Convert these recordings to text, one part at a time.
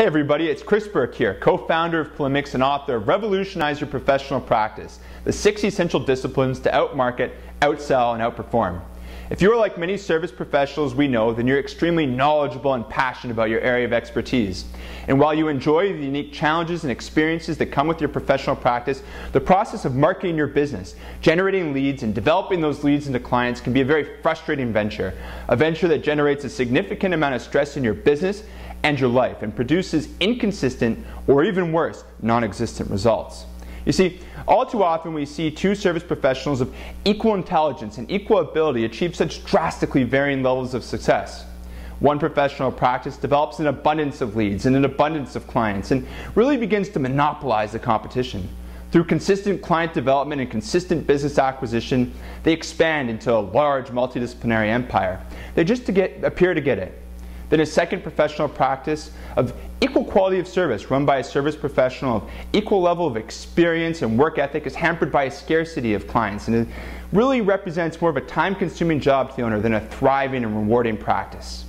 Hey everybody, it's Chris Burke here, co-founder of Polymix and author of Revolutionize Your Professional Practice, the 6 essential disciplines to outmarket, outsell, and outperform. If you are like many service professionals we know, then you're extremely knowledgeable and passionate about your area of expertise. And while you enjoy the unique challenges and experiences that come with your professional practice, the process of marketing your business, generating leads, and developing those leads into clients can be a very frustrating venture. A venture that generates a significant amount of stress in your business and your life and produces inconsistent, or even worse, non-existent results. You see, all too often we see two service professionals of equal intelligence and equal ability achieve such drastically varying levels of success. One professional practice develops an abundance of leads and an abundance of clients and really begins to monopolize the competition. Through consistent client development and consistent business acquisition, they expand into a large multidisciplinary empire. They just appear to get it. Then a second professional practice of equal quality of service run by a service professional of equal level of experience and work ethic is hampered by a scarcity of clients, and it really represents more of a time-consuming job to the owner than a thriving and rewarding practice.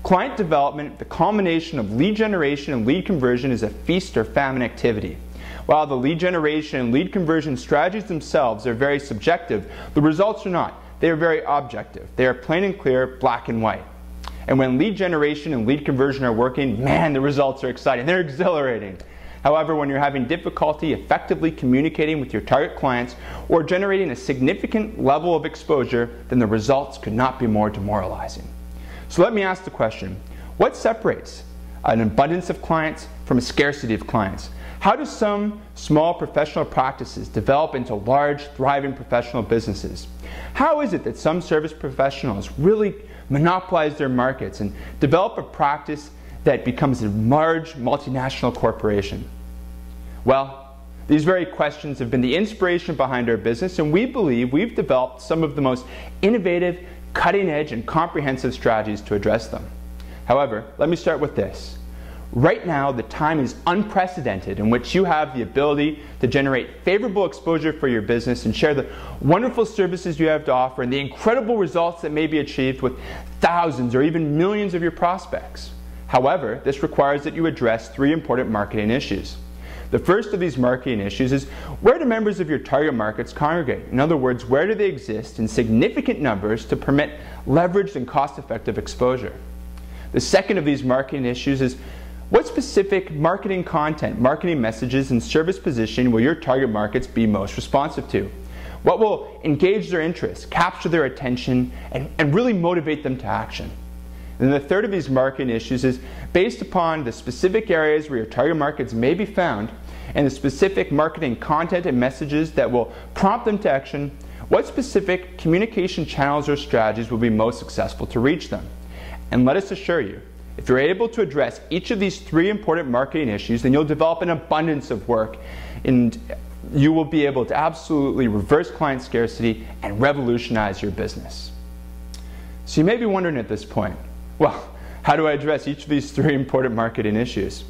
Client development, the combination of lead generation and lead conversion, is a feast or famine activity. While the lead generation and lead conversion strategies themselves are very subjective, the results are not. They are very objective. They are plain and clear, black and white. And when lead generation and lead conversion are working, man, the results are exciting. They're exhilarating. However, when you're having difficulty effectively communicating with your target clients or generating a significant level of exposure, then the results could not be more demoralizing. So let me ask the question, what separates an abundance of clients from a scarcity of clients? How do some small professional practices develop into large, thriving professional businesses? How is it that some service professionals really monopolize their markets and develop a practice that becomes a large multinational corporation? Well, these very questions have been the inspiration behind our business, and we believe we've developed some of the most innovative, cutting-edge, and comprehensive strategies to address them. However, let me start with this. Right now, the time is unprecedented in which you have the ability to generate favorable exposure for your business and share the wonderful services you have to offer and the incredible results that may be achieved with thousands or even millions of your prospects. However, this requires that you address 3 important marketing issues. The first of these marketing issues is, where do members of your target markets congregate? In other words, where do they exist in significant numbers to permit leveraged and cost-effective exposure? The second of these marketing issues is, what specific marketing content, marketing messages, and service positioning will your target markets be most responsive to? What will engage their interest, capture their attention, and really motivate them to action? And the third of these marketing issues is, based upon the specific areas where your target markets may be found and the specific marketing content and messages that will prompt them to action, what specific communication channels or strategies will be most successful to reach them? And let us assure you, if you're able to address each of these 3 important marketing issues, then you'll develop an abundance of work, and you will be able to absolutely reverse client scarcity and revolutionize your business. So you may be wondering at this point, well, how do I address each of these 3 important marketing issues?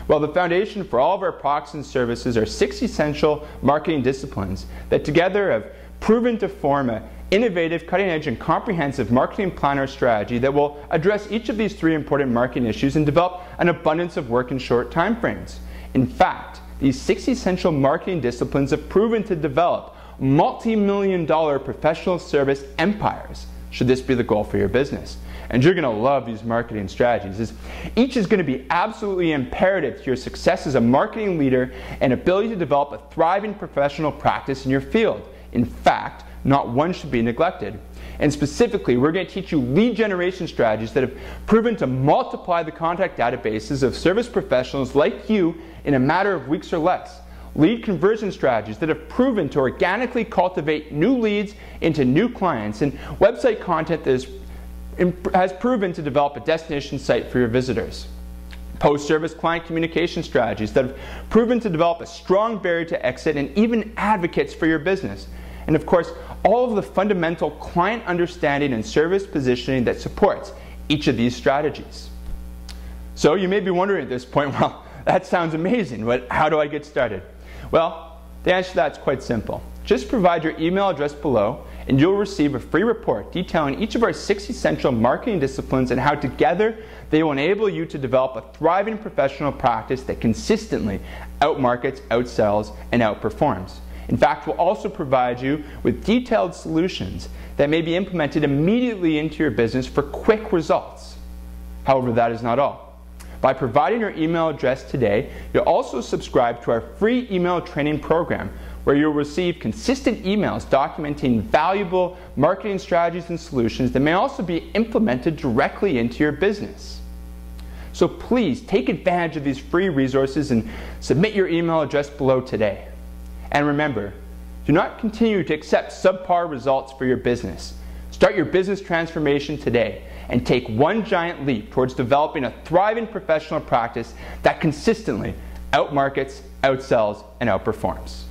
Well, the foundation for all of our products and services are 6 essential marketing disciplines that together have proven to form an innovative, cutting-edge, and comprehensive marketing plan or strategy that will address each of these 3 important marketing issues and develop an abundance of work in short time frames. In fact, these 6 essential marketing disciplines have proven to develop multi-million-dollar professional service empires, should this be the goal for your business. And you're going to love these marketing strategies. Each is going to be absolutely imperative to your success as a marketing leader and ability to develop a thriving professional practice in your field. In fact, not one should be neglected. And specifically, we're going to teach you lead generation strategies that have proven to multiply the contact databases of service professionals like you in a matter of weeks or less. Lead conversion strategies that have proven to organically cultivate new leads into new clients, and website content that has proven to develop a destination site for your visitors. Post-service client communication strategies that have proven to develop a strong barrier to exit and even advocates for your business. And of course, all of the fundamental client understanding and service positioning that supports each of these strategies. So you may be wondering at this point, well, that sounds amazing, but how do I get started? Well, the answer to that is quite simple. Just provide your email address below and you'll receive a free report detailing each of our 6 essential marketing disciplines and how together they will enable you to develop a thriving professional practice that consistently outmarkets, outsells, and outperforms. In fact, we'll also provide you with detailed solutions that may be implemented immediately into your business for quick results. However, that is not all. By providing your email address today, you'll also subscribe to our free email training program, where you'll receive consistent emails documenting valuable marketing strategies and solutions that may also be implemented directly into your business. So please take advantage of these free resources and submit your email address below today. And remember, do not continue to accept subpar results for your business. Start your business transformation today and take one giant leap towards developing a thriving professional practice that consistently outmarkets, outsells, and outperforms.